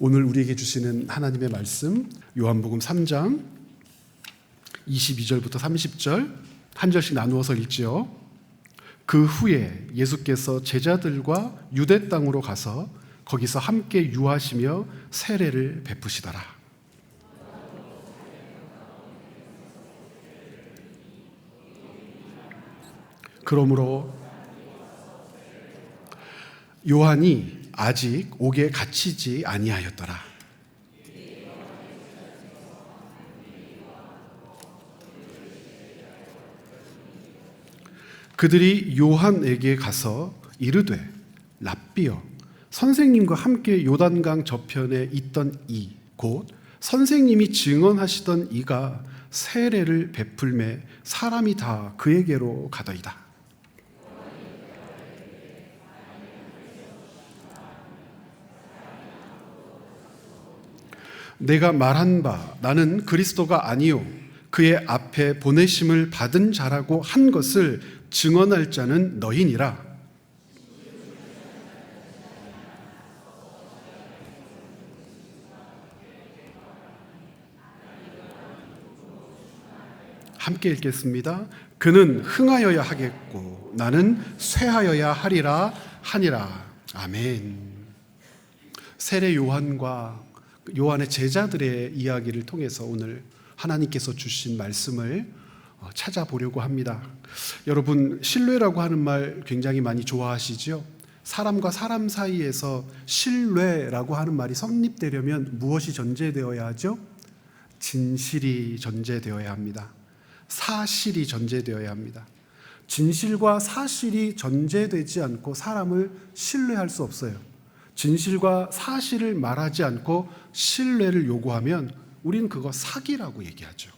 오늘 우리에게 주시는 하나님의 말씀 요한복음 3장 22절부터 30절 한 절씩 나누어서 읽지요. 그 후에 예수께서 제자들과 유대 땅으로 가서 거기서 함께 유하시며 세례를 베푸시더라. 그러므로 요한이 아직 옥에 갇히지 아니하였더라. 그들이 요한에게 가서 이르되 랍비여, 선생님과 함께 요단강 저편에 있던 이 곧 선생님이 증언하시던 이가 세례를 베풀매 사람이 다 그에게로 가더이다. 내가 말한 바 나는 그리스도가 아니요 그의 앞에 보내심을 받은 자라고 한 것을 증언할 자는 너희니라. 함께 읽겠습니다. 그는 흥하여야 하겠고 나는 쇠하여야 하리라 하니라. 아멘. 세례 요한과 요한의 제자들의 이야기를 통해서 오늘 하나님께서 주신 말씀을 찾아보려고 합니다. 여러분, 신뢰라고 하는 말 굉장히 많이 좋아하시죠? 사람과 사람 사이에서 신뢰라고 하는 말이 성립되려면 무엇이 전제되어야 하죠? 진실이 전제되어야 합니다. 사실이 전제되어야 합니다. 진실과 사실이 전제되지 않고 사람을 신뢰할 수 없어요. 진실과 사실을 말하지 않고 신뢰를 요구하면 우리는 그거 사기라고 얘기하죠.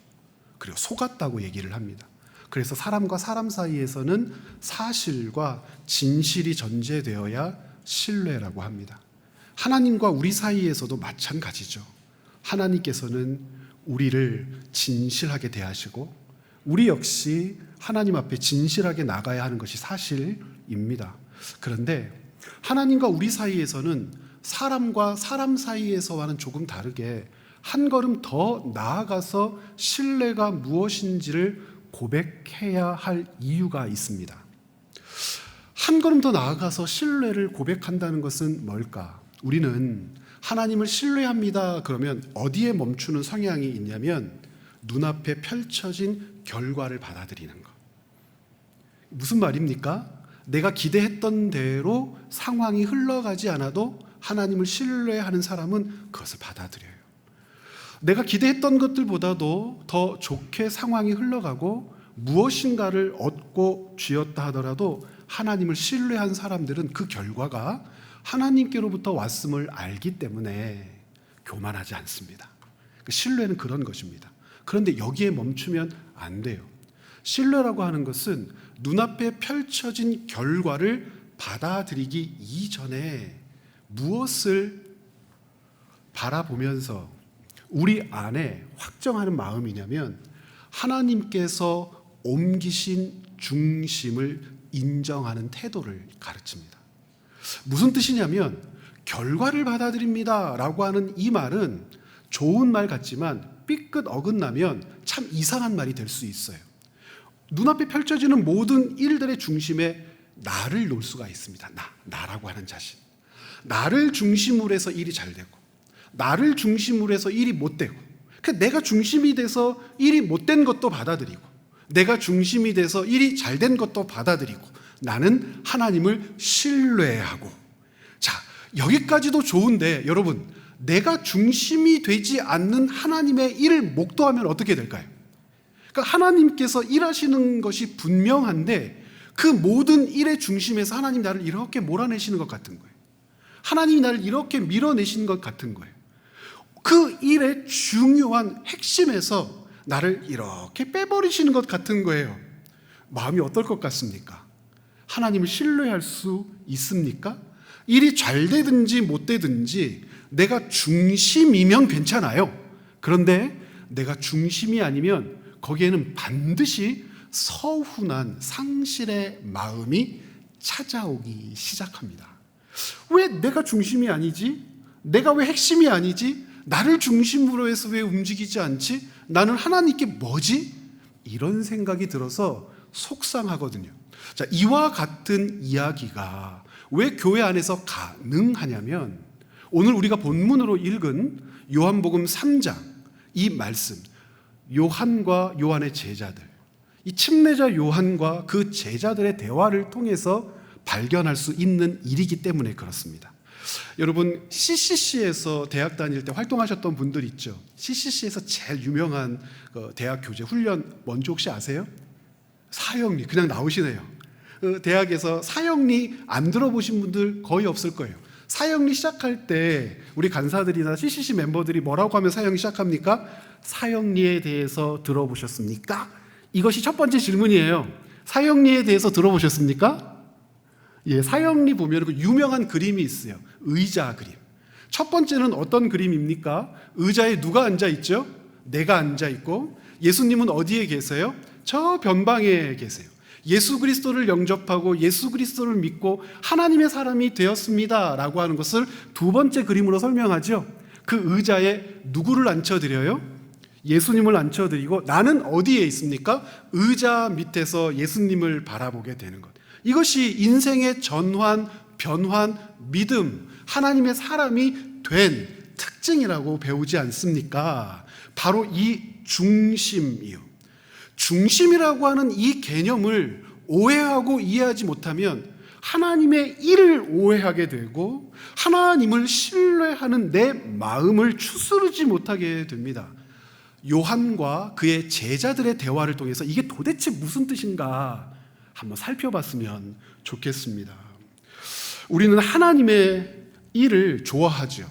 그리고 속았다고 얘기를 합니다. 그래서 사람과 사람 사이에서는 사실과 진실이 전제되어야 신뢰라고 합니다. 하나님과 우리 사이에서도 마찬가지죠. 하나님께서는 우리를 진실하게 대하시고 우리 역시 하나님 앞에 진실하게 나가야 하는 것이 사실입니다. 그런데 하나님과 우리 사이에서는 사람과 사람 사이에서와는 조금 다르게 한 걸음 더 나아가서 신뢰가 무엇인지를 고백해야 할 이유가 있습니다. 한 걸음 더 나아가서 신뢰를 고백한다는 것은 뭘까? 우리는 하나님을 신뢰합니다. 그러면 어디에 멈추는 성향이 있냐면 눈앞에 펼쳐진 결과를 받아들이는 것. 무슨 말입니까? 내가 기대했던 대로 상황이 흘러가지 않아도 하나님을 신뢰하는 사람은 그것을 받아들여요. 내가 기대했던 것들보다도 더 좋게 상황이 흘러가고 무엇인가를 얻고 쥐었다 하더라도 하나님을 신뢰한 사람들은 그 결과가 하나님께로부터 왔음을 알기 때문에 교만하지 않습니다. 신뢰는 그런 것입니다. 그런데 여기에 멈추면 안 돼요. 신뢰라고 하는 것은 눈앞에 펼쳐진 결과를 받아들이기 이전에 무엇을 바라보면서 우리 안에 확정하는 마음이냐면 하나님께서 옮기신 중심을 인정하는 태도를 가르칩니다. 무슨 뜻이냐면 결과를 받아들입니다 라고 하는 이 말은 좋은 말 같지만 삐끗 어긋나면 참 이상한 말이 될 수 있어요. 눈앞에 펼쳐지는 모든 일들의 중심에 나를 놓을 수가 있습니다. 나라고 하는 자신. 나를 중심으로 해서 일이 잘 되고 나를 중심으로 해서 일이 못 되고 내가 중심이 돼서 일이 못된 것도 받아들이고 내가 중심이 돼서 일이 잘 된 것도 받아들이고 나는 하나님을 신뢰하고. 자, 여기까지도 좋은데 여러분, 내가 중심이 되지 않는 하나님의 일을 목도하면 어떻게 될까요? 그러니까 하나님께서 일하시는 것이 분명한데 그 모든 일의 중심에서 하나님 나를 이렇게 몰아내시는 것 같은 거예요. 하나님이 나를 이렇게 밀어내시는 것 같은 거예요. 그 일의 중요한 핵심에서 나를 이렇게 빼버리시는 것 같은 거예요. 마음이 어떨 것 같습니까? 하나님을 신뢰할 수 있습니까? 일이 잘 되든지 못 되든지 내가 중심이면 괜찮아요. 그런데 내가 중심이 아니면 거기에는 반드시 서운한 상실의 마음이 찾아오기 시작합니다. 왜 내가 중심이 아니지? 내가 왜 핵심이 아니지? 나를 중심으로 해서 왜 움직이지 않지? 나는 하나님께 뭐지? 이런 생각이 들어서 속상하거든요. 자, 이와 같은 이야기가 왜 교회 안에서 가능하냐면 오늘 우리가 본문으로 읽은 요한복음 3장 이 말씀, 요한과 요한의 제자들, 이 침례자 요한과 그 제자들의 대화를 통해서 발견할 수 있는 일이기 때문에 그렇습니다. 여러분, CCC에서 대학 다닐 때 활동하셨던 분들 있죠? CCC에서 제일 유명한 대학 교재 훈련 뭔지 혹시 아세요? 사형리. 그냥 나오시네요. 대학에서 사형리 안 들어보신 분들 거의 없을 거예요. 사형리 시작할 때 우리 간사들이나 CCC 멤버들이 뭐라고 하면 사형리 시작합니까? 사형리에 대해서 들어보셨습니까? 이것이 첫 번째 질문이에요. 사형리에 대해서 들어보셨습니까? 예, 사형리 보면 그 유명한 그림이 있어요. 의자 그림. 첫 번째는 어떤 그림입니까? 의자에 누가 앉아 있죠? 내가 앉아 있고, 예수님은 어디에 계세요? 저 변방에 계세요. 예수 그리스도를 영접하고 예수 그리스도를 믿고 하나님의 사람이 되었습니다 라고 하는 것을 두 번째 그림으로 설명하죠. 그 의자에 누구를 앉혀드려요? 예수님을 앉혀드리고 나는 어디에 있습니까? 의자 밑에서 예수님을 바라보게 되는 것. 이것이 인생의 전환, 변환, 믿음, 하나님의 사람이 된 특징이라고 배우지 않습니까? 바로 이 중심이요. 중심이라고 하는 이 개념을 오해하고 이해하지 못하면 하나님의 일을 오해하게 되고 하나님을 신뢰하는 내 마음을 추스르지 못하게 됩니다. 요한과 그의 제자들의 대화를 통해서 이게 도대체 무슨 뜻인가 한번 살펴봤으면 좋겠습니다. 우리는 하나님의 일을 좋아하죠.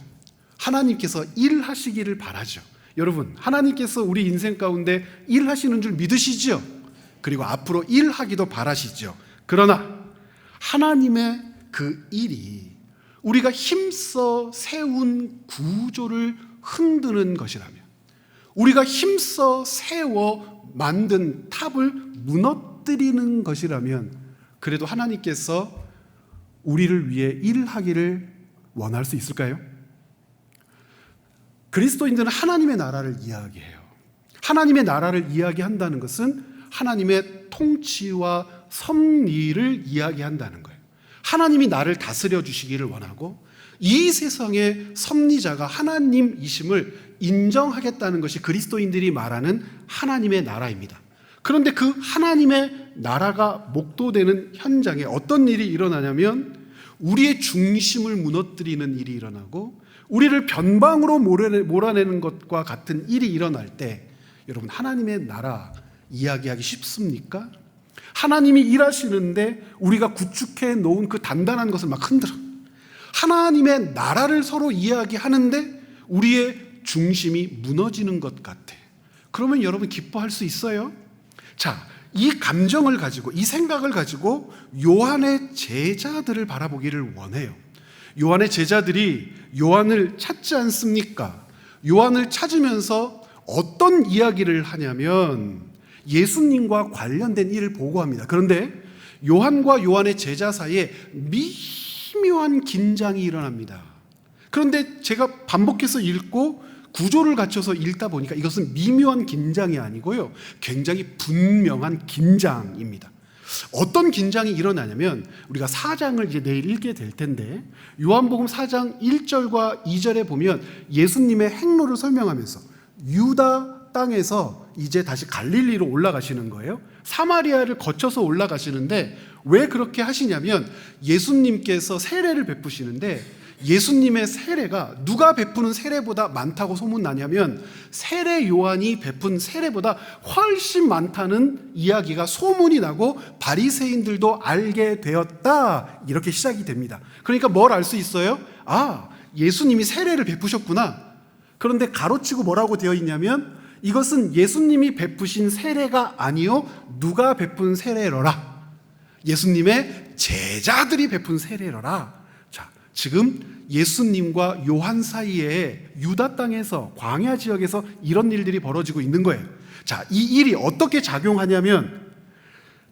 하나님께서 일하시기를 바라죠. 여러분, 하나님께서 우리 인생 가운데 일하시는 줄 믿으시죠? 그리고 앞으로 일하기도 바라시죠. 그러나 하나님의 그 일이 우리가 힘써 세운 구조를 흔드는 것이라면, 우리가 힘써 세워 만든 탑을 무너뜨리는 것이라면 그래도 하나님께서 우리를 위해 일하기를 원할 수 있을까요? 그리스도인들은 하나님의 나라를 이야기해요. 하나님의 나라를 이야기한다는 것은 하나님의 통치와 섭리를 이야기한다는 거예요. 하나님이 나를 다스려 주시기를 원하고 이 세상의 섭리자가 하나님이심을 인정하겠다는 것이 그리스도인들이 말하는 하나님의 나라입니다. 그런데 그 하나님의 나라가 목도되는 현장에 어떤 일이 일어나냐면 우리의 중심을 무너뜨리는 일이 일어나고 우리를 변방으로 몰아내는 것과 같은 일이 일어날 때 여러분, 하나님의 나라 이야기하기 쉽습니까? 하나님이 일하시는데 우리가 구축해 놓은 그 단단한 것을 막 흔들어. 하나님의 나라를 서로 이야기하는데 우리의 중심이 무너지는 것 같아. 그러면 여러분 기뻐할 수 있어요? 자, 이 감정을 가지고, 이 생각을 가지고 요한의 제자들을 바라보기를 원해요. 요한의 제자들이 요한을 찾지 않습니까? 요한을 찾으면서 어떤 이야기를 하냐면 예수님과 관련된 일을 보고합니다. 그런데 요한과 요한의 제자 사이에 미묘한 긴장이 일어납니다. 그런데 제가 반복해서 읽고 구조를 갖춰서 읽다 보니까 이것은 미묘한 긴장이 아니고요, 굉장히 분명한 긴장입니다. 어떤 긴장이 일어나냐면 우리가 4장을 이제 내일 읽게 될 텐데 요한복음 4장 1절과 2절에 보면 예수님의 행로를 설명하면서 유다 땅에서 이제 다시 갈릴리로 올라가시는 거예요. 사마리아를 거쳐서 올라가시는데 왜 그렇게 하시냐면 예수님께서 세례를 베푸시는데 예수님의 세례가 누가 베푸는 세례보다 많다고 소문나냐면 세례 요한이 베푼 세례보다 훨씬 많다는 이야기가 소문이 나고 바리새인들도 알게 되었다, 이렇게 시작이 됩니다. 그러니까 뭘 알 수 있어요? 아, 예수님이 세례를 베푸셨구나. 그런데 가로치고 뭐라고 되어 있냐면 이것은 예수님이 베푸신 세례가 아니요 누가 베푼 세례로라. 예수님의 제자들이 베푼 세례로라. 지금 예수님과 요한 사이에 유다 땅에서 광야 지역에서 이런 일들이 벌어지고 있는 거예요. 자, 이 일이 어떻게 작용하냐면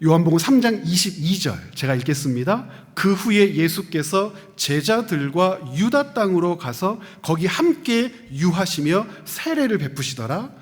요한복음 3장 22절 제가 읽겠습니다. 그 후에 예수께서 제자들과 유다 땅으로 가서 거기 함께 유하시며 세례를 베푸시더라.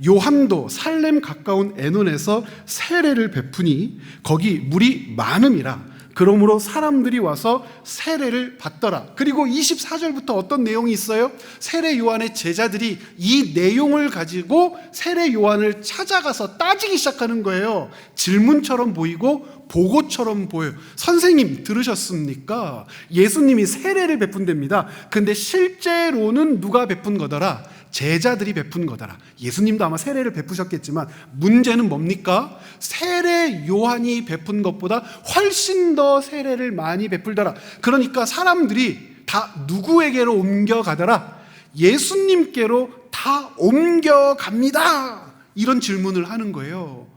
요한도 살렘 가까운 에논에서 세례를 베푸니 거기 물이 많음이라. 그러므로 사람들이 와서 세례를 받더라. 그리고 24절부터 어떤 내용이 있어요? 세례 요한의 제자들이 이 내용을 가지고 세례 요한을 찾아가서 따지기 시작하는 거예요. 질문처럼 보이고 보고처럼 보여요. 선생님 들으셨습니까? 예수님이 세례를 베푼답니다. 근데 실제로는 누가 베푼 거더라? 제자들이 베푼 거더라. 예수님도 아마 세례를 베푸셨겠지만 문제는 뭡니까? 세례 요한이 베푼 것보다 훨씬 더 세례를 많이 베풀더라. 그러니까 사람들이 다 누구에게로 옮겨가더라? 예수님께로 다 옮겨갑니다. 이런 질문을 하는 거예요.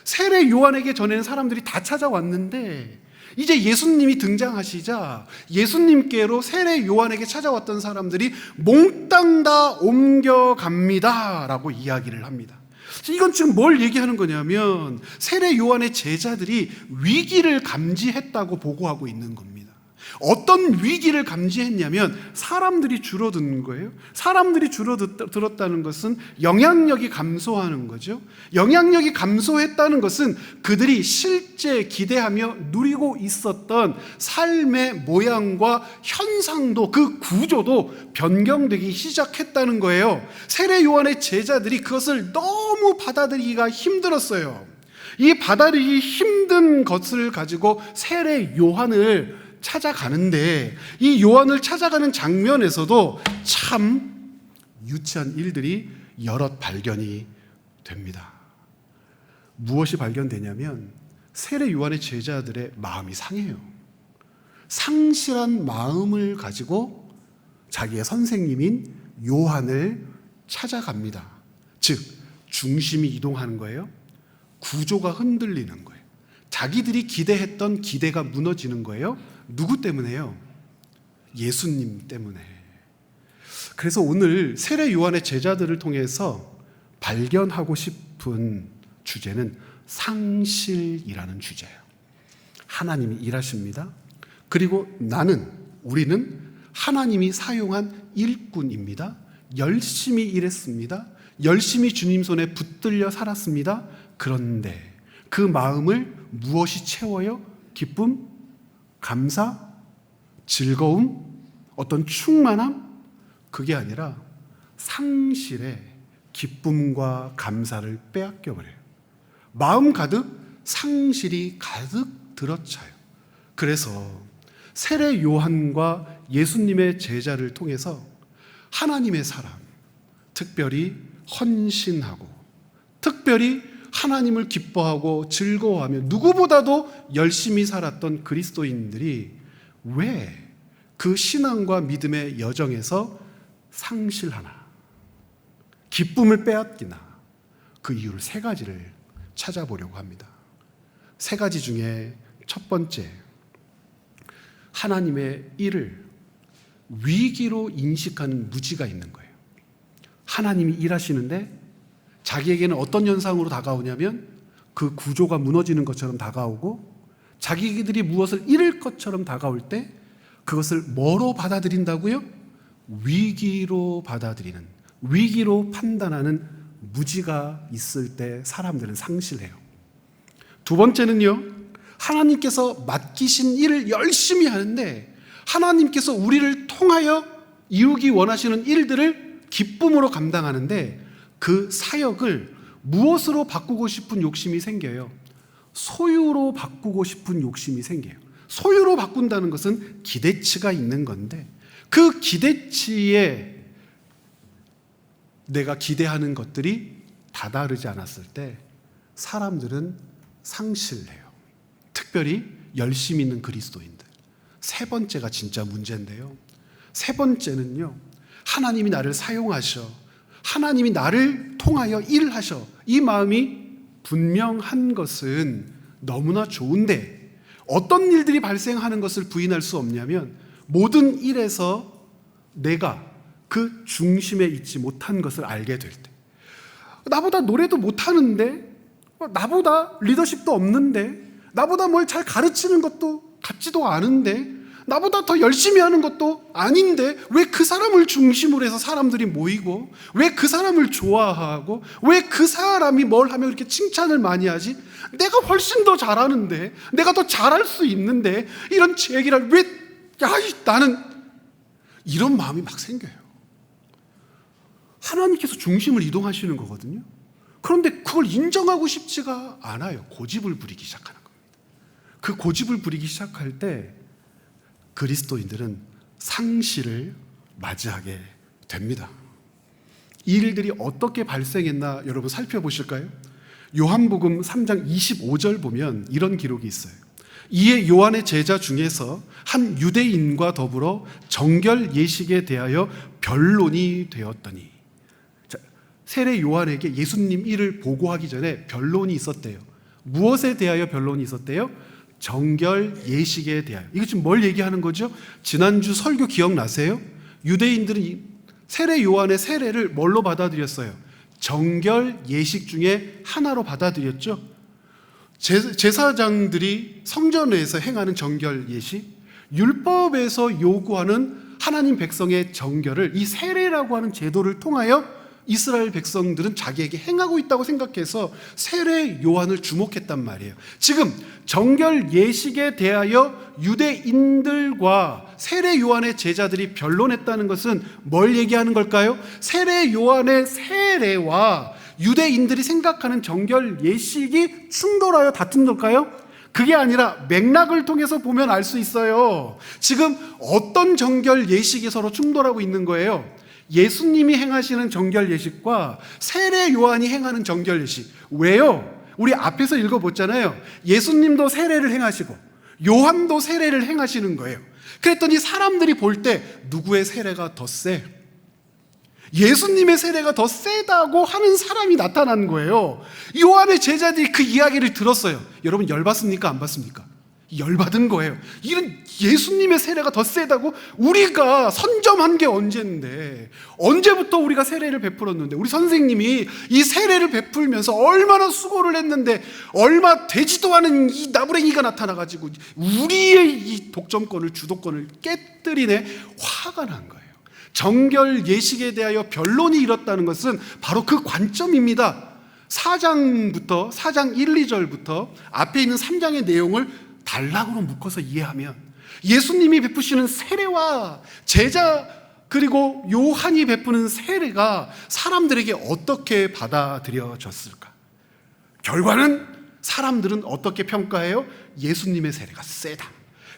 세례 요한에게 전에는 사람들이 다 찾아왔는데 이제 예수님이 등장하시자 예수님께로 세례 요한에게 찾아왔던 사람들이 몽땅 다 옮겨갑니다 라고 이야기를 합니다. 이건 지금 뭘 얘기하는 거냐면 세례 요한의 제자들이 위기를 감지했다고 보고하고 있는 겁니다. 어떤 위기를 감지했냐면 사람들이 줄어드는 거예요. 사람들이 줄어들었다는 것은 영향력이 감소하는 거죠. 영향력이 감소했다는 것은 그들이 실제 기대하며 누리고 있었던 삶의 모양과 현상도 그 구조도 변경되기 시작했다는 거예요. 세례 요한의 제자들이 그것을 너무 받아들이기가 힘들었어요. 이 받아들이기 힘든 것을 가지고 세례 요한을 찾아가는데 이 요한을 찾아가는 장면에서도 참 유치한 일들이 여럿 발견이 됩니다. 무엇이 발견되냐면 세례 요한의 제자들의 마음이 상해요. 상실한 마음을 가지고 자기의 선생님인 요한을 찾아갑니다. 즉 중심이 이동하는 거예요. 구조가 흔들리는 거예요. 자기들이 기대했던 기대가 무너지는 거예요. 누구 때문에요? 예수님 때문에. 그래서 오늘 세례 요한의 제자들을 통해서 발견하고 싶은 주제는 상실이라는 주제예요. 하나님이 일하십니다. 그리고 우리는 하나님이 사용한 일꾼입니다. 열심히 일했습니다. 열심히 주님 손에 붙들려 살았습니다. 그런데 그 마음을 무엇이 채워요? 기쁨? 감사? 즐거움? 어떤 충만함? 그게 아니라 상실에 기쁨과 감사를 빼앗겨버려요. 마음 가득 상실이 가득 들어차요. 그래서 세례 요한과 예수님의 제자를 통해서 하나님의 사람, 특별히 헌신하고 특별히 하나님을 기뻐하고 즐거워하며 누구보다도 열심히 살았던 그리스도인들이 왜 그 신앙과 믿음의 여정에서 상실하나, 기쁨을 빼앗기나, 그 이유를 세 가지를 찾아보려고 합니다. 세 가지 중에 첫 번째, 하나님의 일을 위기로 인식하는 무지가 있는 거예요. 하나님이 일하시는데 자기에게는 어떤 현상으로 다가오냐면 그 구조가 무너지는 것처럼 다가오고 자기들이 무엇을 잃을 것처럼 다가올 때 그것을 뭐로 받아들인다고요? 위기로 받아들이는, 위기로 판단하는 무지가 있을 때 사람들은 상실해요. 두 번째는요, 하나님께서 맡기신 일을 열심히 하는데 하나님께서 우리를 통하여 이루기 원하시는 일들을 기쁨으로 감당하는데 그 사역을 무엇으로 바꾸고 싶은 욕심이 생겨요? 소유로 바꾸고 싶은 욕심이 생겨요. 소유로 바꾼다는 것은 기대치가 있는 건데 그 기대치에 내가 기대하는 것들이 다다르지 않았을 때 사람들은 상실해요. 특별히 열심히 있는 그리스도인들. 세 번째가 진짜 문제인데요. 세 번째는요, 하나님이 나를 사용하셔, 하나님이 나를 통하여 일하셔, 이 마음이 분명한 것은 너무나 좋은데 어떤 일들이 발생하는 것을 부인할 수 없냐면 모든 일에서 내가 그 중심에 있지 못한 것을 알게 될 때, 나보다 노래도 못하는데, 나보다 리더십도 없는데, 나보다 뭘 잘 가르치는 것도 같지도 않은데, 나보다 더 열심히 하는 것도 아닌데 왜 그 사람을 중심으로 해서 사람들이 모이고, 왜 그 사람을 좋아하고, 왜 그 사람이 뭘 하면 이렇게 칭찬을 많이 하지? 내가 훨씬 더 잘하는데, 내가 더 잘할 수 있는데 이런 얘기를 왜, 나는, 이런 마음이 막 생겨요. 하나님께서 중심을 이동하시는 거거든요. 그런데 그걸 인정하고 싶지가 않아요. 고집을 부리기 시작하는 겁니다. 그 고집을 부리기 시작할 때 그리스도인들은 상실을 맞이하게 됩니다. 이 일들이 어떻게 발생했나 여러분 살펴보실까요? 요한복음 3장 25절 보면 이런 기록이 있어요. 이에 요한의 제자 중에서 한 유대인과 더불어 정결 예식에 대하여 변론이 되었더니, 세례 요한에게 예수님 일을 보고하기 전에 변론이 있었대요. 무엇에 대하여 변론이 있었대요? 정결 예식에 대하여. 이거 지금 뭘 얘기하는 거죠? 지난주 설교 기억나세요? 유대인들은 세례 요한의 세례를 뭘로 받아들였어요? 정결 예식 중에 하나로 받아들였죠. 제사장들이 성전에서 행하는 정결 예식, 율법에서 요구하는 하나님 백성의 정결을 이 세례라고 하는 제도를 통하여 이스라엘 백성들은 자기에게 행하고 있다고 생각해서 세례 요한을 주목했단 말이에요. 지금 정결 예식에 대하여 유대인들과 세례 요한의 제자들이 변론했다는 것은 뭘 얘기하는 걸까요? 세례 요한의 세례와 유대인들이 생각하는 정결 예식이 충돌하여 다툰 걸까요? 그게 아니라 맥락을 통해서 보면 알 수 있어요. 지금 어떤 정결 예식이 서로 충돌하고 있는 거예요? 예수님이 행하시는 정결 예식과 세례 요한이 행하는 정결 예식. 왜요? 우리 앞에서 읽어봤잖아요. 예수님도 세례를 행하시고 요한도 세례를 행하시는 거예요. 그랬더니 사람들이 볼 때 누구의 세례가 더 세? 예수님의 세례가 더 세다고 하는 사람이 나타난 거예요. 요한의 제자들이 그 이야기를 들었어요. 여러분 열받습니까? 안 받습니까? 열받은 거예요. 이런 예수님의 세례가 더 세다고? 우리가 선점한 게 언제인데, 언제부터 우리가 세례를 베풀었는데, 우리 선생님이 이 세례를 베풀면서 얼마나 수고를 했는데 얼마 되지도 않은 이 나부랭이가 나타나가지고 우리의 이 독점권을, 주도권을 깨뜨리네. 화가 난 거예요. 정결 예식에 대하여 변론이 일었다는 것은 바로 그 관점입니다. 4장부터 4장 1, 2절부터 앞에 있는 3장의 내용을 단락으로 묶어서 이해하면 예수님이 베푸시는 세례와 제자 그리고 요한이 베푸는 세례가 사람들에게 어떻게 받아들여졌을까? 결과는 사람들은 어떻게 평가해요? 예수님의 세례가 세다.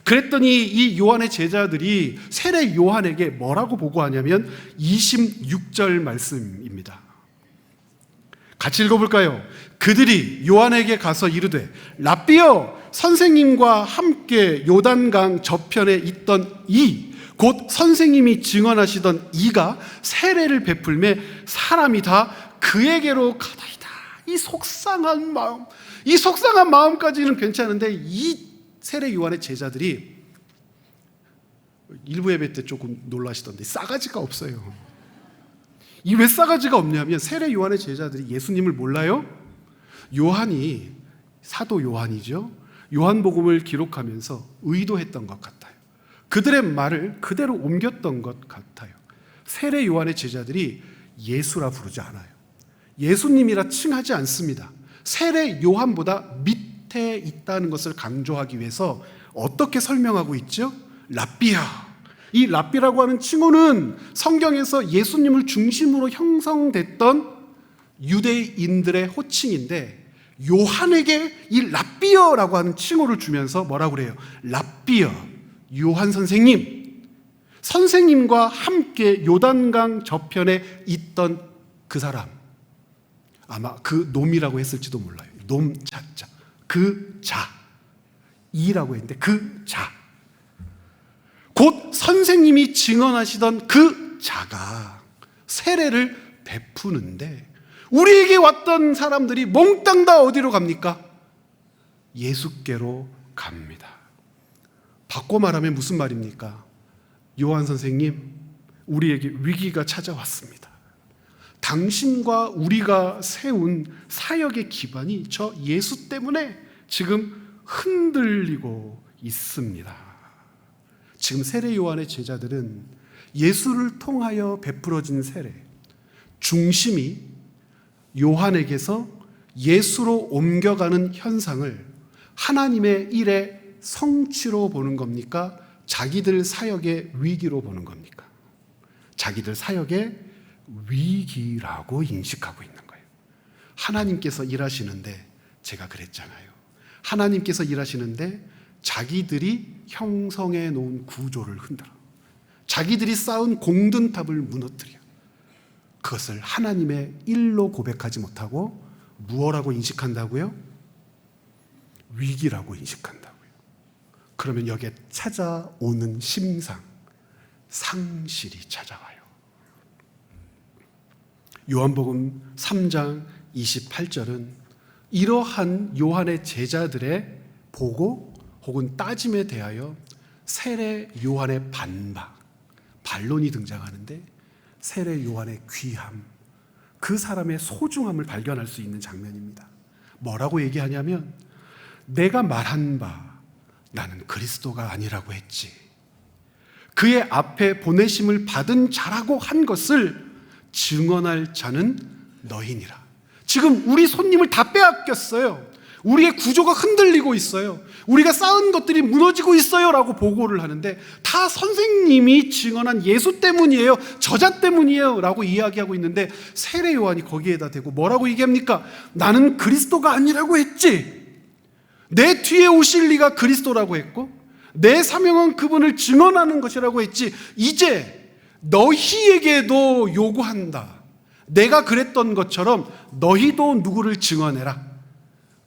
그랬더니 이 요한의 제자들이 세례 요한에게 뭐라고 보고하냐면 26절 말씀입니다. 같이 읽어볼까요? 그들이 요한에게 가서 이르되 랍비여, 선생님과 함께 요단강 저편에 있던 이, 곧 선생님이 증언하시던 이가 세례를 베풀매 사람이 다 그에게로 가다이다. 이 속상한 마음까지는 괜찮은데 이 세례 요한의 제자들이 일부 예배 때 조금 놀라시던데 싸가지가 없어요. 이 왜 싸가지가 없냐면 세례 요한의 제자들이 예수님을 몰라요? 요한이, 사도 요한이죠, 요한복음을 기록하면서 의도했던 것 같아요. 그들의 말을 그대로 옮겼던 것 같아요. 세례 요한의 제자들이 예수라 부르지 않아요. 예수님이라 칭하지 않습니다. 세례 요한보다 밑에 있다는 것을 강조하기 위해서 어떻게 설명하고 있죠? 랍비야. 이 랍비라고 하는 칭호는 성경에서 예수님을 중심으로 형성됐던 유대인들의 호칭인데, 요한에게 이 랍비어라고 하는 칭호를 주면서 뭐라고 그래요? 랍비어, 요한 선생님, 선생님과 함께 요단강 저편에 있던 그 사람, 아마 그 놈이라고 했을지도 몰라요. 놈 자자, 그 자, 이라고 했는데 그 자, 곧 선생님이 증언하시던 그 자가 세례를 베푸는데, 우리에게 왔던 사람들이 몽땅 다 어디로 갑니까? 예수께로 갑니다. 바꿔 말하면 무슨 말입니까? 요한 선생님, 우리에게 위기가 찾아왔습니다. 당신과 우리가 세운 사역의 기반이 저 예수 때문에 지금 흔들리고 있습니다. 지금 세례 요한의 제자들은 예수를 통하여 베풀어진 세례, 중심이 요한에게서 예수로 옮겨가는 현상을 하나님의 일의 성취로 보는 겁니까? 자기들 사역의 위기로 보는 겁니까? 자기들 사역의 위기라고 인식하고 있는 거예요. 하나님께서 일하시는데, 제가 그랬잖아요. 하나님께서 일하시는데 자기들이 형성해 놓은 구조를 흔들어, 자기들이 쌓은 공든탑을 무너뜨려 그것을 하나님의 일로 고백하지 못하고 무엇라고 인식한다고요? 위기라고 인식한다고요. 그러면 여기에 찾아오는 심상, 상실이 찾아와요. 요한복음 3장 28절은 이러한 요한의 제자들의 보고 혹은 따짐에 대하여 세례 요한의 반론이 등장하는데, 세례 요한의 귀함, 그 사람의 소중함을 발견할 수 있는 장면입니다. 뭐라고 얘기하냐면, 내가 말한 바 나는 그리스도가 아니라고 했지. 그의 앞에 보내심을 받은 자라고 한 것을 증언할 자는 너희니라. 지금 우리 손님을 다 빼앗겼어요. 우리의 구조가 흔들리고 있어요. 우리가 쌓은 것들이 무너지고 있어요 라고 보고를 하는데, 다 선생님이 증언한 예수 때문이에요, 저자 때문이에요 라고 이야기하고 있는데, 세례 요한이 거기에다 대고 뭐라고 얘기합니까? 나는 그리스도가 아니라고 했지. 내 뒤에 오실 리가 그리스도라고 했고, 내 사명은 그분을 증언하는 것이라고 했지. 이제 너희에게도 요구한다. 내가 그랬던 것처럼 너희도 누구를 증언해라?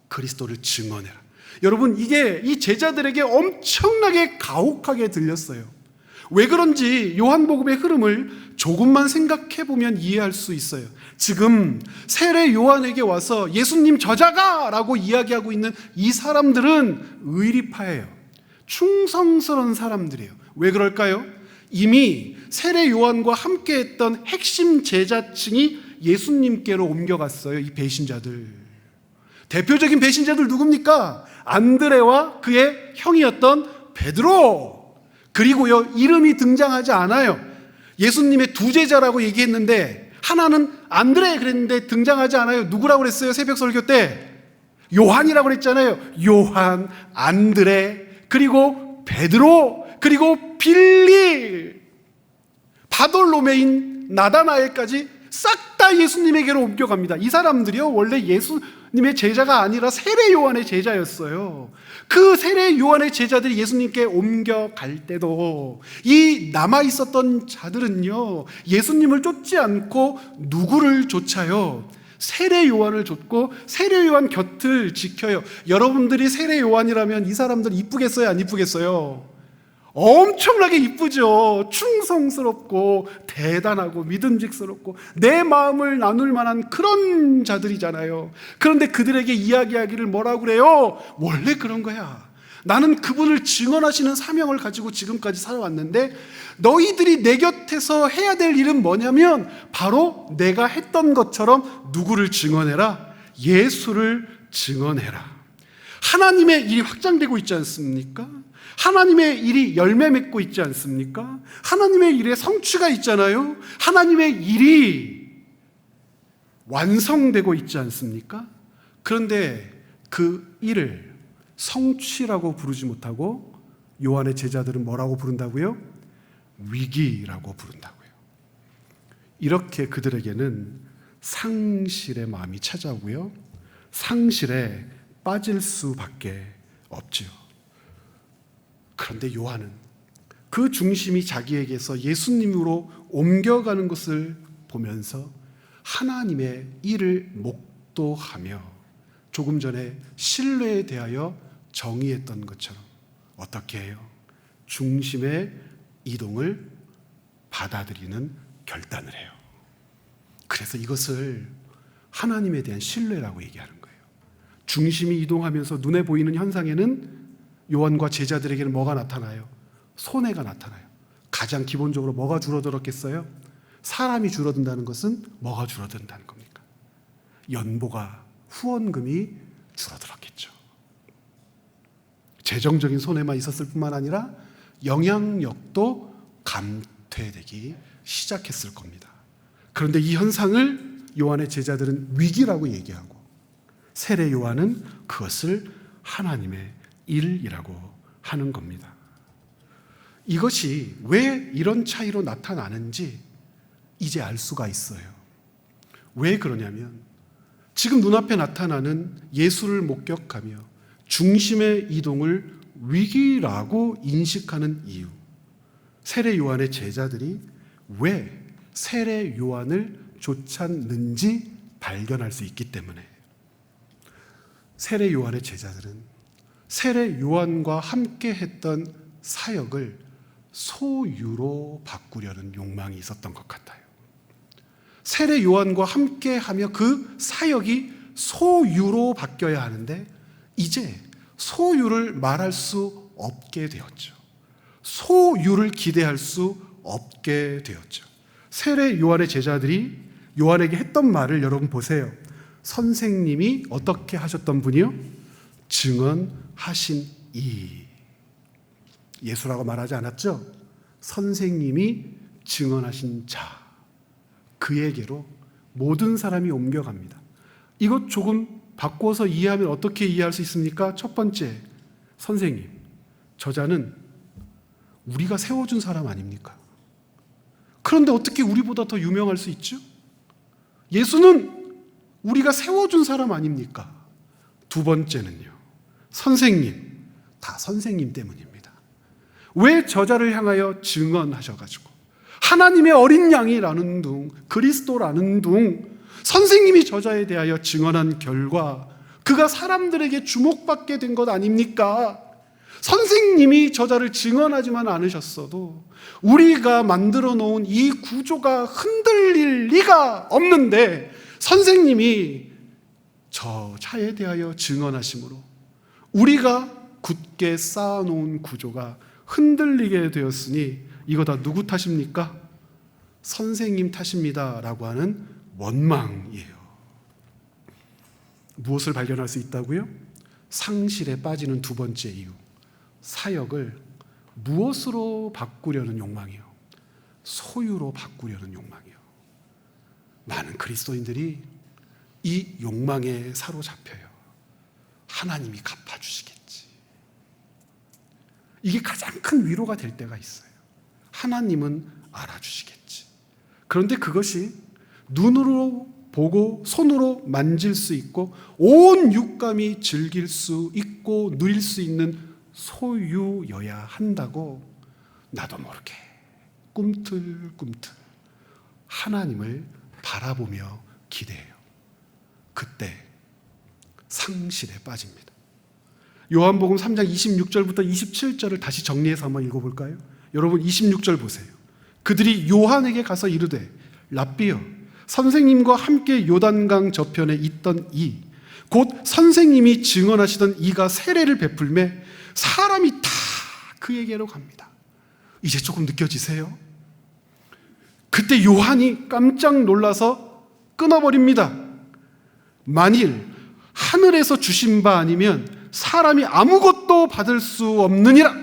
그리스도를 증언해라. 여러분, 이게 이 제자들에게 엄청나게 가혹하게 들렸어요. 왜 그런지 요한복음의 흐름을 조금만 생각해 보면 이해할 수 있어요. 지금 세례 요한에게 와서 예수님 저자가 라고 이야기하고 있는 이 사람들은 의리파예요. 충성스러운 사람들이에요. 왜 그럴까요? 이미 세례 요한과 함께 했던 핵심 제자층이 예수님께로 옮겨갔어요. 이 배신자들, 대표적인 배신자들 누굽니까? 안드레와 그의 형이었던 베드로. 그리고요, 이름이 등장하지 않아요. 예수님의 두 제자라고 얘기했는데 하나는 안드레 그랬는데 등장하지 않아요. 누구라고 그랬어요? 새벽 설교 때 요한이라고 그랬잖아요. 요한, 안드레, 그리고 베드로, 그리고 빌리, 바돌로메인, 나다나엘까지 싹 다 예수님에게로 옮겨갑니다. 이 사람들이요, 원래 예수님의 제자가 아니라 세례 요한의 제자였어요. 그 세례 요한의 제자들이 예수님께 옮겨갈 때도 이 남아있었던 자들은요, 예수님을 쫓지 않고 누구를 쫓아요? 세례 요한을 쫓고 세례 요한 곁을 지켜요. 여러분들이 세례 요한이라면 이 사람들 이쁘겠어요, 안 이쁘겠어요? 엄청나게 이쁘죠. 충성스럽고 대단하고 믿음직스럽고 내 마음을 나눌 만한 그런 자들이잖아요. 그런데 그들에게 이야기하기를 뭐라고 그래요? 원래 그런 거야. 나는 그분을 증언하시는 사명을 가지고 지금까지 살아왔는데, 너희들이 내 곁에서 해야 될 일은 뭐냐면 바로 내가 했던 것처럼 누구를 증언해라? 예수를 증언해라. 하나님의 일이 확장되고 있지 않습니까? 하나님의 일이 열매 맺고 있지 않습니까? 하나님의 일에 성취가 있잖아요. 하나님의 일이 완성되고 있지 않습니까? 그런데 그 일을 성취라고 부르지 못하고 요한의 제자들은 뭐라고 부른다고요? 위기라고 부른다고요. 이렇게 그들에게는 상실의 마음이 찾아오고요, 상실에 빠질 수밖에 없지요. 그런데 요한은 그 중심이 자기에게서 예수님으로 옮겨가는 것을 보면서 하나님의 일을 목도하며 조금 전에 신뢰에 대하여 정의했던 것처럼 어떻게 해요? 중심의 이동을 받아들이는 결단을 해요. 그래서 이것을 하나님에 대한 신뢰라고 얘기하는 거예요. 중심이 이동하면서 눈에 보이는 현상에는 요한과 제자들에게는 뭐가 나타나요? 손해가 나타나요. 가장 기본적으로 뭐가 줄어들었겠어요? 사람이 줄어든다는 것은 뭐가 줄어든다는 겁니까? 연보가, 후원금이 줄어들었겠죠. 재정적인 손해만 있었을 뿐만 아니라 영향력도 감퇴되기 시작했을 겁니다. 그런데 이 현상을 요한의 제자들은 위기라고 얘기하고 세례 요한은 그것을 하나님의 일이라고 하는 겁니다. 이것이 왜 이런 차이로 나타나는지 이제 알 수가 있어요. 왜 그러냐면 지금 눈앞에 나타나는 예수를 목격하며 중심의 이동을 위기라고 인식하는 이유, 세례 요한의 제자들이 왜 세례 요한을 쫓았는지 발견할 수 있기 때문에 세례 요한의 제자들은 세례 요한과 함께 했던 사역을 소유로 바꾸려는 욕망이 있었던 것 같아요. 세례 요한과 함께 하며 그 사역이 소유로 바뀌어야 하는데 이제 소유를 말할 수 없게 되었죠. 소유를 기대할 수 없게 되었죠. 세례 요한의 제자들이 요한에게 했던 말을 여러분 보세요. 선생님이 어떻게 하셨던 분이요? 증언하신 이. 예수라고 말하지 않았죠? 선생님이 증언하신 자. 그에게로 모든 사람이 옮겨갑니다. 이것 조금 바꿔서 이해하면 어떻게 이해할 수 있습니까? 첫 번째, 선생님, 저자는 우리가 세워준 사람 아닙니까? 그런데 어떻게 우리보다 더 유명할 수 있죠? 예수는 우리가 세워준 사람 아닙니까? 두 번째는요, 선생님, 다 선생님 때문입니다. 왜 저자를 향하여 증언하셔가지고 하나님의 어린 양이라는 둥, 그리스도라는 둥, 선생님이 저자에 대하여 증언한 결과 그가 사람들에게 주목받게 된 것 아닙니까? 선생님이 저자를 증언하지만 않으셨어도 우리가 만들어 놓은 이 구조가 흔들릴 리가 없는데 선생님이 저자에 대하여 증언하심으로 우리가 굳게 쌓아놓은 구조가 흔들리게 되었으니 이거 다 누구 탓입니까? 선생님 탓입니다 라고 하는 원망이에요. 무엇을 발견할 수 있다고요? 상실에 빠지는 두 번째 이유, 사역을 무엇으로 바꾸려는 욕망이요? 소유로 바꾸려는 욕망이요. 많은 그리스도인들이 이 욕망에 사로잡혀요. 하나님이 갚아주시겠지. 이게 가장 큰 위로가 될 때가 있어요. 하나님은 알아주시겠지. 그런데 그것이 눈으로 보고 손으로 만질 수 있고 온 육감이 즐길 수 있고 누릴 수 있는 소유여야 한다고 나도 모르게 꿈틀꿈틀 하나님을 바라보며 기대해요. 그때 상실에 빠집니다. 요한복음 3장 26절부터 27절을 다시 정리해서 한번 읽어볼까요? 여러분 26절 보세요. 그들이 요한에게 가서 이르되 랍비여 선생님과 함께 요단강 저편에 있던 이 곧 선생님이 증언하시던 이가 세례를 베풀매 사람이 다 그에게로 갑니다. 이제 조금 느껴지세요? 그때 요한이 깜짝 놀라서 끊어버립니다. 만일 하늘에서 주신 바 아니면 사람이 아무것도 받을 수 없느니라.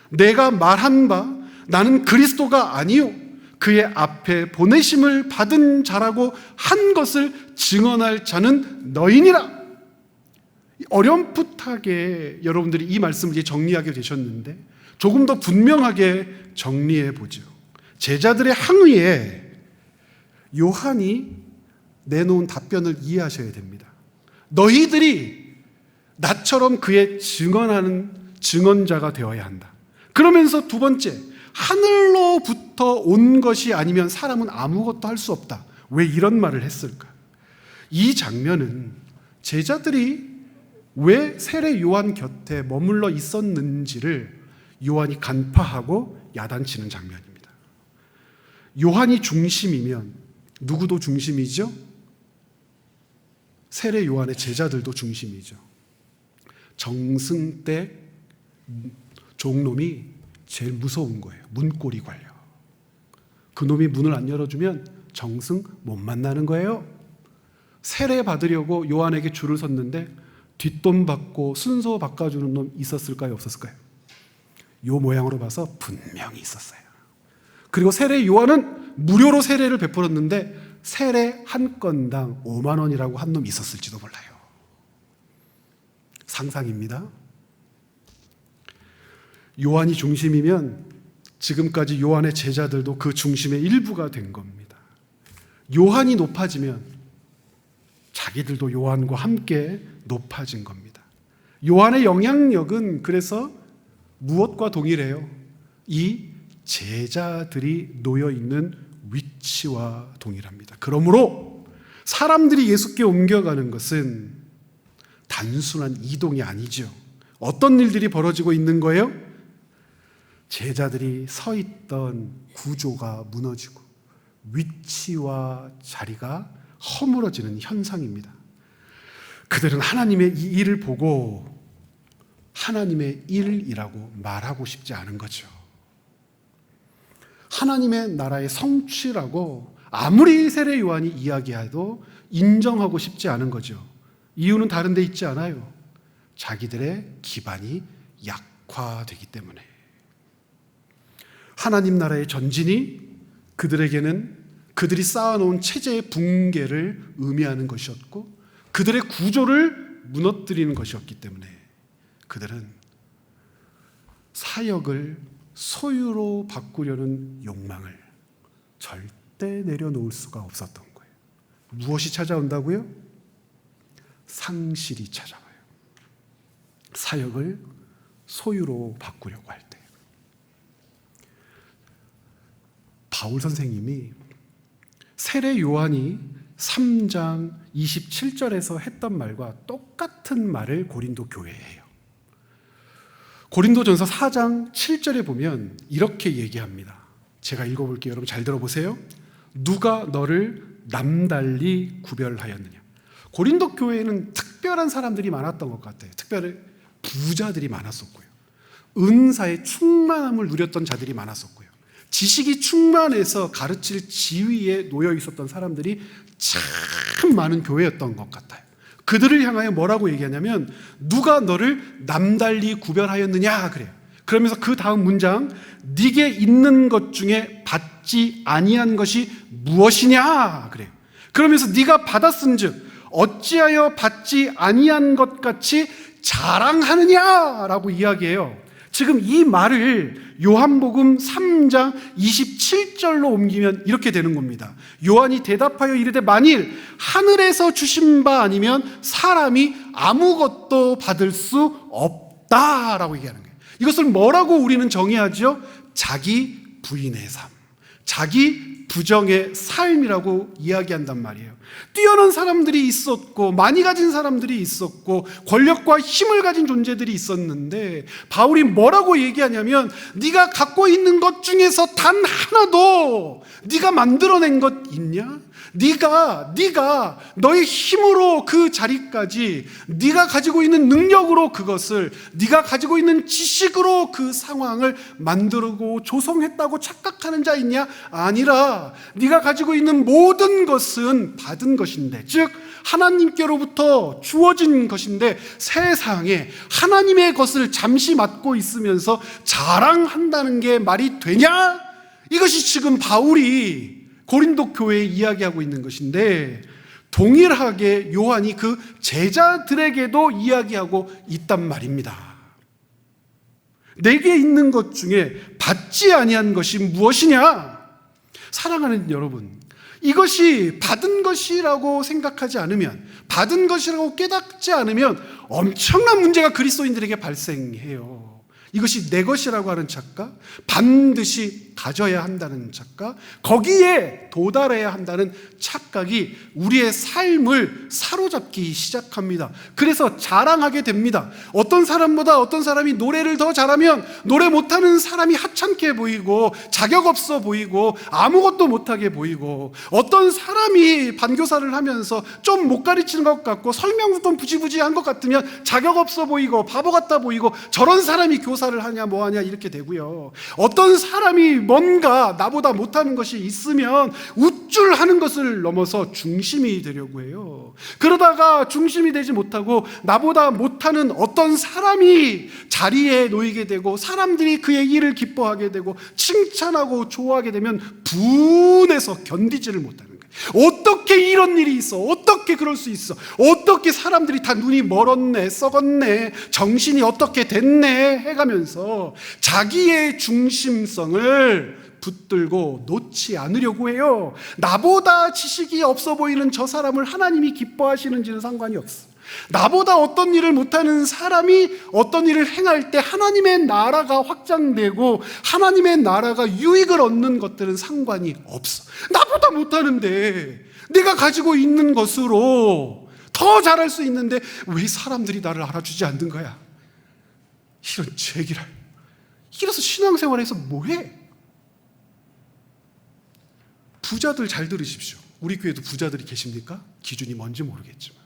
내가 말한 바 나는 그리스도가 아니요 그의 앞에 보내심을 받은 자라고 한 것을 증언할 자는 너희니라. 어렴풋하게 여러분들이 이 말씀을 이제 정리하게 되셨는데 조금 더 분명하게 정리해 보죠. 제자들의 항의에 요한이 내놓은 답변을 이해하셔야 됩니다. 너희들이 나처럼 그의 증언하는 증언자가 되어야 한다. 그러면서 두 번째, 하늘로부터 온 것이 아니면 사람은 아무것도 할 수 없다. 왜 이런 말을 했을까? 이 장면은 제자들이 왜 세례 요한 곁에 머물러 있었는지를 요한이 간파하고 야단치는 장면입니다. 요한이 중심이면 누구도 중심이죠? 세례 요한의 제자들도 중심이죠. 정승댁 종놈이 제일 무서운 거예요. 문고리 관려. 그 놈이 문을 안 열어주면 정승 못 만나는 거예요. 세례 받으려고 요한에게 줄을 섰는데 뒷돈 받고 순서 바꿔주는 놈 있었을까요? 없었을까요? 요 모양으로 봐서 분명히 있었어요. 그리고 세례 요한은 무료로 세례를 베풀었는데 세례 한 건당 5만 원이라고 한 놈 있었을지도 몰라요. 상상입니다. 요한이 중심이면 지금까지 요한의 제자들도 그 중심의 일부가 된 겁니다. 요한이 높아지면 자기들도 요한과 함께 높아진 겁니다. 요한의 영향력은 그래서 무엇과 동일해요? 이 제자들이 놓여있는 위치와 동일합니다. 그러므로 사람들이 예수께 옮겨가는 것은 단순한 이동이 아니죠. 어떤 일들이 벌어지고 있는 거예요? 제자들이 서 있던 구조가 무너지고 위치와 자리가 허물어지는 현상입니다. 그들은 하나님의 이 일을 보고 하나님의 일이라고 말하고 싶지 않은 거죠. 하나님의 나라의 성취라고 아무리 세례 요한이 이야기해도 인정하고 싶지 않은 거죠. 이유는 다른 데 있지 않아요. 자기들의 기반이 약화되기 때문에. 하나님 나라의 전진이 그들에게는 그들이 쌓아놓은 체제의 붕괴를 의미하는 것이었고 그들의 구조를 무너뜨리는 것이었기 때문에 그들은 사역을 소유로 바꾸려는 욕망을 절대 내려놓을 수가 없었던 거예요. 무엇이 찾아온다고요? 상실이 찾아와요. 사역을 소유로 바꾸려고 할 때. 바울 선생님이 세례 요한이 3장 27절에서 했던 말과 똑같은 말을 고린도 교회에 해요. 고린도전서 4장 7절에 보면 이렇게 얘기합니다. 제가 읽어볼게요. 여러분 잘 들어보세요. 누가 너를 남달리 구별하였느냐. 고린도 교회에는 특별한 사람들이 많았던 것 같아요. 특별히 부자들이 많았었고요. 은사의 충만함을 누렸던 자들이 많았었고요. 지식이 충만해서 가르칠 지위에 놓여 있었던 사람들이 참 많은 교회였던 것 같아요. 그들을 향하여 뭐라고 얘기하냐면 누가 너를 남달리 구별하였느냐 그래요. 그러면서 그 다음 문장 네게 있는 것 중에 받지 아니한 것이 무엇이냐 그래요. 그러면서 네가 받았은즉 어찌하여 받지 아니한 것 같이 자랑하느냐라고 이야기해요. 지금 이 말을 요한복음 3장 27절로 옮기면 이렇게 되는 겁니다. 요한이 대답하여 이르되 만일 하늘에서 주신 바 아니면 사람이 아무것도 받을 수 없다라고 얘기하는 거예요. 이것을 뭐라고 우리는 정의하죠? 자기 부인의 삶, 자기 부정의 삶이라고 이야기한단 말이에요. 뛰어난 사람들이 있었고 많이 가진 사람들이 있었고 권력과 힘을 가진 존재들이 있었는데 바울이 뭐라고 얘기하냐면 네가 갖고 있는 것 중에서 단 하나도 네가 만들어낸 것 있냐? 네가 너의 힘으로 그 자리까지 네가 가지고 있는 능력으로 그것을 네가 가지고 있는 지식으로 그 상황을 만들고 조성했다고 착각하는 자 있냐? 아니라 네가 가지고 있는 모든 것은 받은 것인데 즉 하나님께로부터 주어진 것인데 세상에 하나님의 것을 잠시 맡고 있으면서 자랑한다는 게 말이 되냐? 이것이 지금 바울이 고린도 교회에 이야기하고 있는 것인데 동일하게 요한이 그 제자들에게도 이야기하고 있단 말입니다. 내게 있는 것 중에 받지 아니한 것이 무엇이냐? 사랑하는 여러분, 이것이 받은 것이라고 생각하지 않으면, 받은 것이라고 깨닫지 않으면 엄청난 문제가 그리스도인들에게 발생해요. 이것이 내 것이라고 하는 착각, 반드시 가져야 한다는 착각, 거기에 도달해야 한다는 착각이 우리의 삶을 사로잡기 시작합니다. 그래서 자랑하게 됩니다. 어떤 사람보다 어떤 사람이 노래를 더 잘하면 노래 못하는 사람이 하찮게 보이고 자격 없어 보이고 아무것도 못하게 보이고, 어떤 사람이 반교사를 하면서 좀 못 가르치는 것 같고 설명도 좀 부지부지한 것 같으면 자격 없어 보이고 바보 같다 보이고, 저런 사람이 교사 수사를 하냐 뭐하냐 이렇게 되고요. 어떤 사람이 뭔가 나보다 못하는 것이 있으면 우쭐하는 것을 넘어서 중심이 되려고 해요. 그러다가 중심이 되지 못하고 나보다 못하는 어떤 사람이 자리에 놓이게 되고 사람들이 그의 일을 기뻐하게 되고 칭찬하고 좋아하게 되면 분해서 견디지를 못하는 거예요. 어떻게 이런 일이 있어? 어떻게 그럴 수 있어? 어떻게 사람들이 다 눈이 멀었네, 썩었네, 정신이 어떻게 됐네 해가면서 자기의 중심성을 붙들고 놓지 않으려고 해요. 나보다 지식이 없어 보이는 저 사람을 하나님이 기뻐하시는지는 상관이 없어. 나보다 어떤 일을 못하는 사람이 어떤 일을 행할 때 하나님의 나라가 확장되고 하나님의 나라가 유익을 얻는 것들은 상관이 없어. 나보다 못하는데 내가 가지고 있는 것으로 더 잘할 수 있는데 왜 사람들이 나를 알아주지 않는 거야? 이런 제기랄. 이래서 신앙생활에서 뭐해? 부자들 잘 들으십시오. 우리 교회도 부자들이 계십니까? 기준이 뭔지 모르겠지만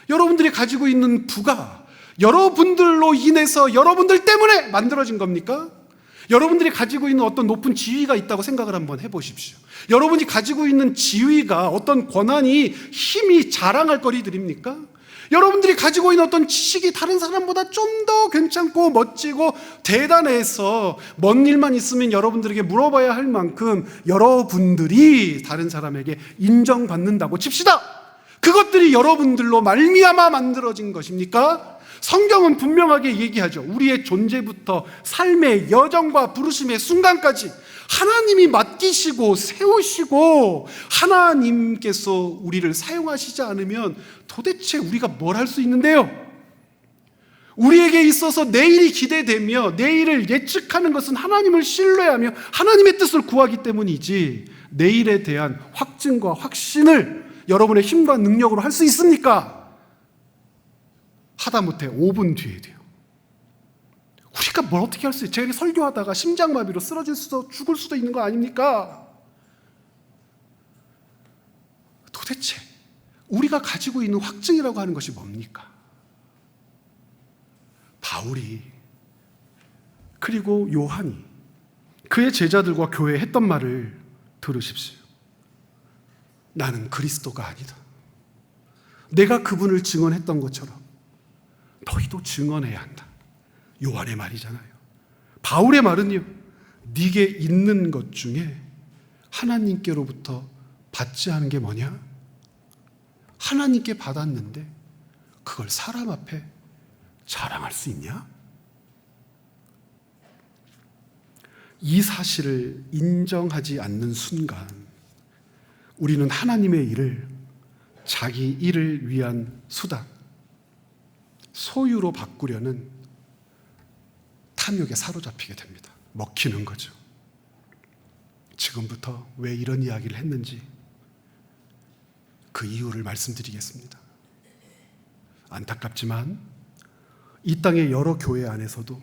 여러분들이 가지고 있는 부가 여러분들로 인해서 여러분들 때문에 만들어진 겁니까? 여러분들이 가지고 있는 어떤 높은 지위가 있다고 생각을 한번 해보십시오. 여러분이 가지고 있는 지위가 어떤 권한이 힘이 자랑할 거리들입니까? 여러분들이 가지고 있는 어떤 지식이 다른 사람보다 좀 더 괜찮고 멋지고 대단해서 먼 일만 있으면 여러분들에게 물어봐야 할 만큼 여러분들이 다른 사람에게 인정받는다고 칩시다. 그것들이 여러분들로 말미암아 만들어진 것입니까? 성경은 분명하게 얘기하죠. 우리의 존재부터 삶의 여정과 부르심의 순간까지 하나님이 맡기시고 세우시고 하나님께서 우리를 사용하시지 않으면 도대체 우리가 뭘 할 수 있는데요? 우리에게 있어서 내일이 기대되며 내일을 예측하는 것은 하나님을 신뢰하며 하나님의 뜻을 구하기 때문이지 내일에 대한 확증과 확신을 여러분의 힘과 능력으로 할 수 있습니까? 하다못해 5분 뒤에 돼요. 우리가 뭘 어떻게 할 수 있어요? 제가 설교하다가 심장마비로 쓰러질 수도 죽을 수도 있는 거 아닙니까? 도대체 우리가 가지고 있는 확증이라고 하는 것이 뭡니까? 바울이 그리고 요한이 그의 제자들과 교회에 했던 말을 들으십시오. 나는 그리스도가 아니다. 내가 그분을 증언했던 것처럼 너희도 증언해야 한다. 요한의 말이잖아요. 바울의 말은요, 네게 있는 것 중에 하나님께로부터 받지 않은 게 뭐냐? 하나님께 받았는데 그걸 사람 앞에 자랑할 수 있냐? 이 사실을 인정하지 않는 순간 우리는 하나님의 일을 자기 일을 위한 수단, 소유로 바꾸려는 탐욕에 사로잡히게 됩니다. 먹히는 거죠. 지금부터 왜 이런 이야기를 했는지 그 이유를 말씀드리겠습니다. 안타깝지만 이 땅의 여러 교회 안에서도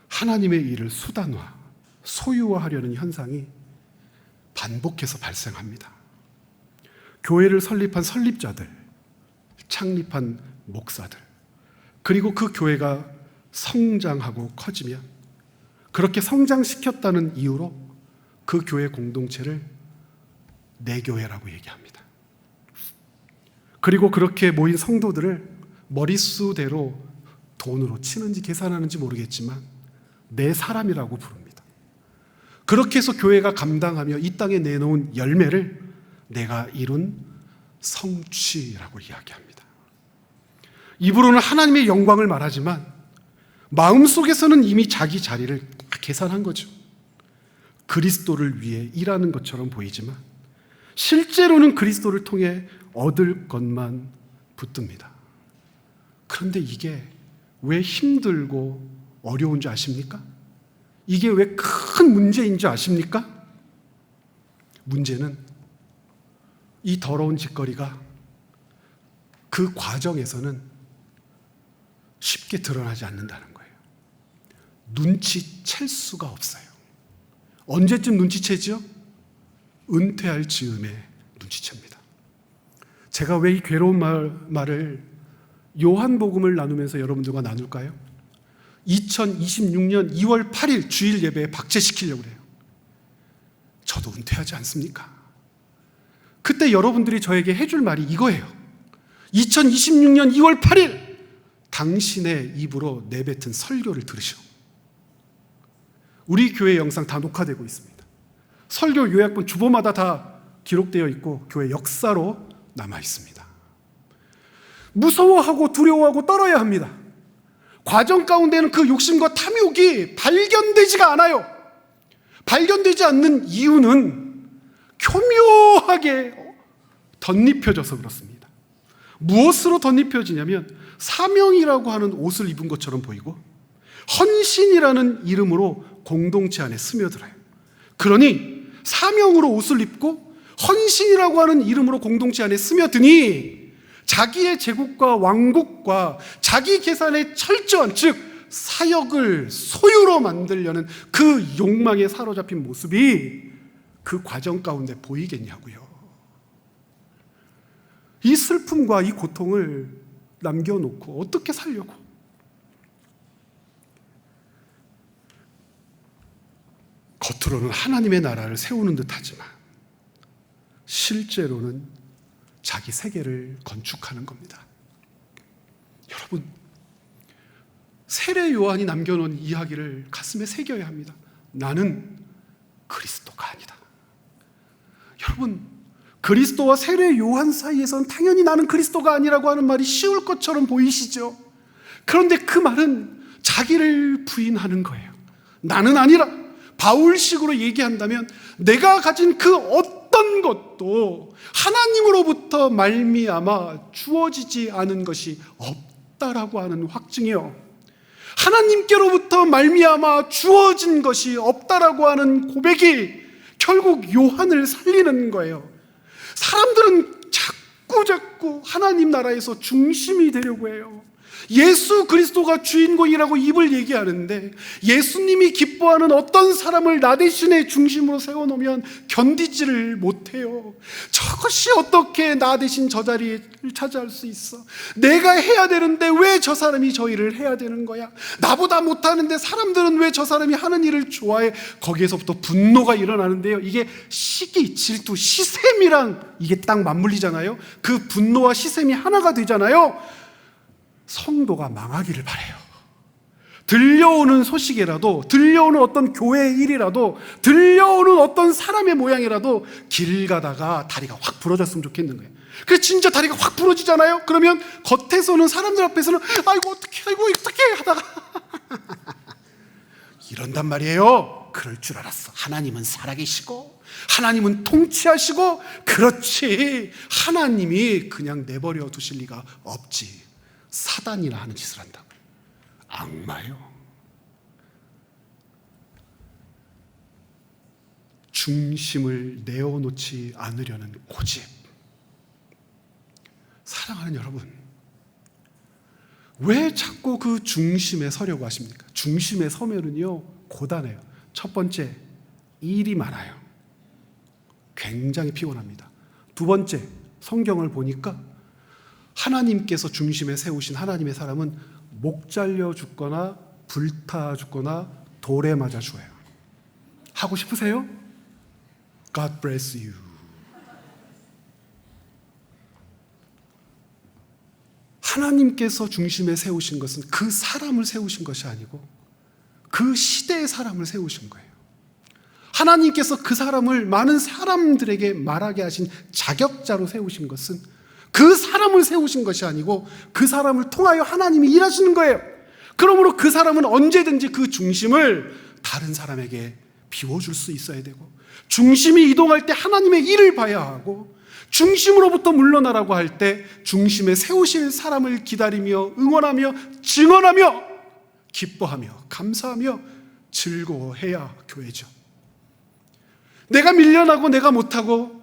하나님의 일을 수단화, 소유화하려는 현상이 반복해서 발생합니다. 교회를 설립한 설립자들, 창립한 목사들, 그리고 그 교회가 성장하고 커지면 그렇게 성장시켰다는 이유로 그 교회 공동체를 내 교회라고 얘기합니다. 그리고 그렇게 모인 성도들을 머릿수대로 돈으로 치는지 계산하는지 모르겠지만 내 사람이라고 부릅니다. 그렇게 해서 교회가 감당하며 이 땅에 내놓은 열매를 내가 이룬 성취라고 이야기합니다. 입으로는 하나님의 영광을 말하지만 마음속에서는 이미 자기 자리를 다 계산한 거죠. 그리스도를 위해 일하는 것처럼 보이지만 실제로는 그리스도를 통해 얻을 것만 붙듭니다. 그런데 이게 왜 힘들고 어려운 줄 아십니까? 이게 왜 큰 문제인 줄 아십니까? 문제는 이 더러운 짓거리가 그 과정에서는 쉽게 드러나지 않는다는 거예요. 눈치챌 수가 없어요. 언제쯤 눈치채죠? 은퇴할 즈음에 눈치챕니다. 제가 왜 이 괴로운 말을 요한복음을 나누면서 여러분들과 나눌까요? 2026년 2월 8일 주일 예배에 박제시키려고 그래요. 저도 은퇴하지 않습니까? 그때 여러분들이 저에게 해줄 말이 이거예요. 2026년 2월 8일 당신의 입으로 내뱉은 설교를 들으시오. 우리 교회 영상 다 녹화되고 있습니다. 설교 요약본 주보마다 다 기록되어 있고 교회 역사로 남아 있습니다. 무서워하고 두려워하고 떨어야 합니다. 과정 가운데는 그 욕심과 탐욕이 발견되지가 않아요. 발견되지 않는 이유는 교묘하게 덧입혀져서 그렇습니다. 무엇으로 덧입혀지냐면 사명이라고 하는 옷을 입은 것처럼 보이고 헌신이라는 이름으로 공동체 안에 스며들어요. 그러니 사명으로 옷을 입고 헌신이라고 하는 이름으로 공동체 안에 스며드니 자기의 제국과 왕국과 자기 계산의 철저한, 즉 사역을 소유로 만들려는 그 욕망에 사로잡힌 모습이 그 과정 가운데 보이겠냐고요. 이 슬픔과 이 고통을 남겨놓고 어떻게 살려고? 겉으로는 하나님의 나라를 세우는 듯하지만 실제로는 자기 세계를 건축하는 겁니다. 여러분, 세례 요한이 남겨놓은 이야기를 가슴에 새겨야 합니다. 나는 그리스도가 아니다. 여러분, 그리스도와 세례 요한 사이에서는 당연히 나는 그리스도가 아니라고 하는 말이 쉬울 것처럼 보이시죠? 그런데 그 말은 자기를 부인하는 거예요. 나는 아니라, 바울식으로 얘기한다면 내가 가진 그 어떤 것도 하나님으로부터 말미암아 주어지지 않은 것이 없다라고 하는 확증이요. 하나님께로부터 말미암아 주어진 것이 없다라고 하는 고백이 결국 요한을 살리는 거예요. 사람들은 자꾸 하나님 나라에서 중심이 되려고 해요. 예수 그리스도가 주인공이라고 입을 얘기하는데 예수님이 기뻐하는 어떤 사람을 나 대신에 중심으로 세워놓으면 견디지를 못해요. 저것이 어떻게 나 대신 저 자리를 차지할 수 있어? 내가 해야 되는데 왜 저 사람이 저 일을 해야 되는 거야? 나보다 못하는데 사람들은 왜 저 사람이 하는 일을 좋아해? 거기에서부터 분노가 일어나는데요. 이게 시기, 질투, 시샘이랑 이게 딱 맞물리잖아요. 그 분노와 시샘이 하나가 되잖아요. 성도가 망하기를 바라요. 들려오는 소식이라도, 들려오는 어떤 교회의 일이라도, 들려오는 어떤 사람의 모양이라도 길 가다가 다리가 확 부러졌으면 좋겠는 거예요. 그래서 진짜 다리가 확 부러지잖아요. 그러면 겉에서는, 사람들 앞에서는 아이고 어떻게 하다가 이런단 말이에요. 그럴 줄 알았어. 하나님은 살아계시고 하나님은 통치하시고, 그렇지, 하나님이 그냥 내버려 두실 리가 없지. 사단이나 하는 짓을 한다고. 악마요. 중심을 내어놓지 않으려는 고집. 사랑하는 여러분, 왜 자꾸 그 중심에 서려고 하십니까? 중심에 서면은요, 고단해요. 첫 번째, 일이 많아요. 굉장히 피곤합니다. 두 번째, 성경을 보니까 하나님께서 중심에 세우신 하나님의 사람은 목 잘려 죽거나 불타 죽거나 돌에 맞아 죽어요. 하고 싶으세요? God bless you. 하나님께서 중심에 세우신 것은 그 사람을 세우신 것이 아니고 그 시대의 사람을 세우신 거예요. 하나님께서 그 사람을 많은 사람들에게 말하게 하신 자격자로 세우신 것은 그 사람을 세우신 것이 아니고 그 사람을 통하여 하나님이 일하시는 거예요. 그러므로 그 사람은 언제든지 그 중심을 다른 사람에게 비워줄 수 있어야 되고, 중심이 이동할 때 하나님의 일을 봐야 하고, 중심으로부터 물러나라고 할 때 중심에 세우실 사람을 기다리며 응원하며 증언하며 기뻐하며 감사하며 즐거워해야 교회죠. 내가 밀려나고 내가 못하고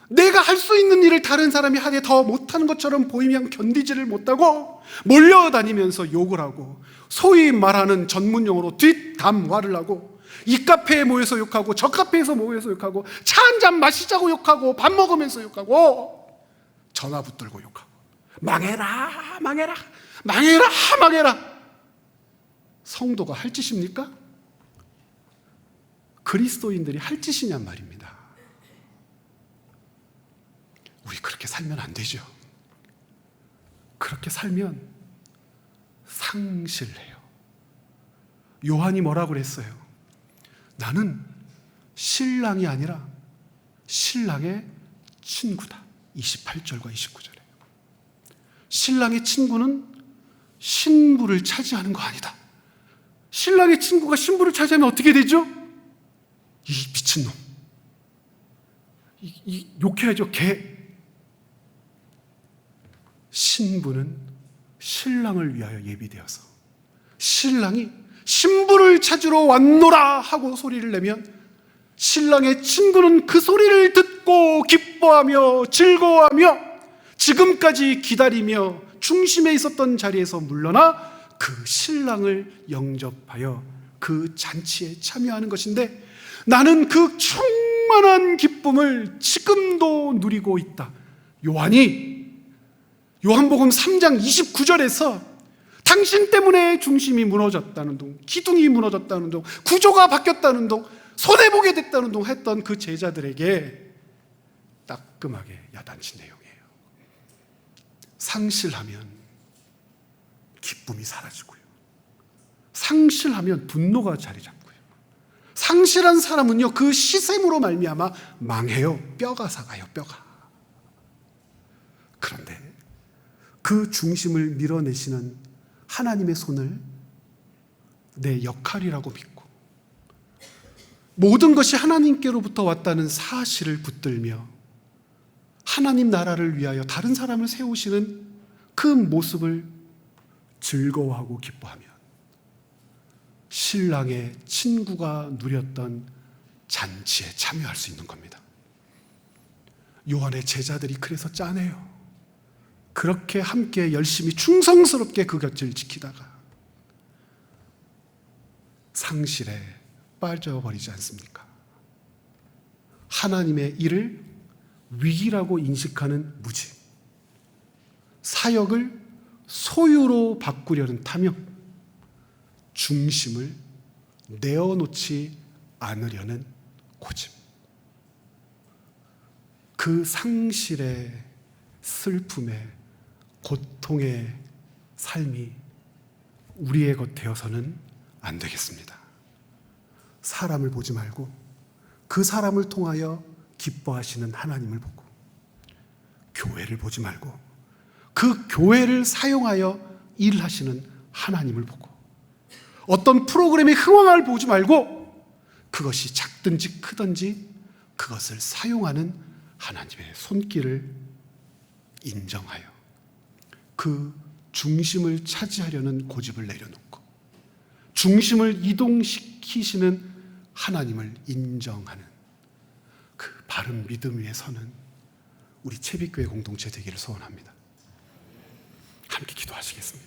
내가 할 수 있는 일을 다른 사람이 하되 더 못하는 것처럼 보이면 견디지를 못하고 몰려다니면서 욕을 하고, 소위 말하는 전문용어로 뒷담화를 하고, 이 카페에 모여서 욕하고 저 카페에서 모여서 욕하고, 차 한잔 마시자고 욕하고, 밥 먹으면서 욕하고, 전화 붙들고 욕하고, 망해라 망해라 망해라 망해라. 성도가 할 짓입니까? 그리스도인들이 할 짓이냔 말입니다. 우리 그렇게 살면 안 되죠. 그렇게 살면 상실해요. 요한이 뭐라고 그랬어요? 나는 신랑이 아니라 신랑의 친구다. 28절과 29절에. 신랑의 친구는 신부를 차지하는 거 아니다. 신랑의 친구가 신부를 차지하면 어떻게 되죠? 이 미친놈. 욕해야죠. 개. 신부는 신랑을 위하여 예비되어서 신랑이 신부를 찾으러 왔노라 하고 소리를 내면 신랑의 친구는 그 소리를 듣고 기뻐하며 즐거워하며 지금까지 기다리며 중심에 있었던 자리에서 물러나 그 신랑을 영접하여 그 잔치에 참여하는 것인데, 나는 그 충만한 기쁨을 지금도 누리고 있다. 요한이 요한복음 3장 29절에서 당신 때문에 중심이 무너졌다는 둥, 기둥이 무너졌다는 둥, 구조가 바뀌었다는 둥, 손해보게 됐다는 둥 했던 그 제자들에게 따끔하게 야단친 내용이에요. 상실하면 기쁨이 사라지고요, 상실하면 분노가 자리 잡고요, 상실한 사람은요 그 시샘으로 말미암아 망해요. 뼈가 사가요. 뼈가. 그런데 그 중심을 밀어내시는 하나님의 손을 내 역할이라고 믿고 모든 것이 하나님께로부터 왔다는 사실을 붙들며 하나님 나라를 위하여 다른 사람을 세우시는 그 모습을 즐거워하고 기뻐하며 신랑의 친구가 누렸던 잔치에 참여할 수 있는 겁니다. 요한의 제자들이 그래서 짠해요. 그렇게 함께 열심히 충성스럽게 그 곁을 지키다가 상실에 빠져버리지 않습니까? 하나님의 일을 위기라고 인식하는 무지, 사역을 소유로 바꾸려는 탐욕, 중심을 내어놓지 않으려는 고집, 그 상실의 슬픔의 고통의 삶이 우리의 것 되어서는 안 되겠습니다. 사람을 보지 말고 그 사람을 통하여 기뻐하시는 하나님을 보고, 교회를 보지 말고 그 교회를 사용하여 일하시는 하나님을 보고, 어떤 프로그램의 흥황을 보지 말고 그것이 작든지 크든지 그것을 사용하는 하나님의 손길을 인정하여 그 중심을 차지하려는 고집을 내려놓고 중심을 이동시키시는 하나님을 인정하는 그 바른 믿음 위에 서는 우리 채빛교회 공동체 되기를 소원합니다. 함께 기도하시겠습니다.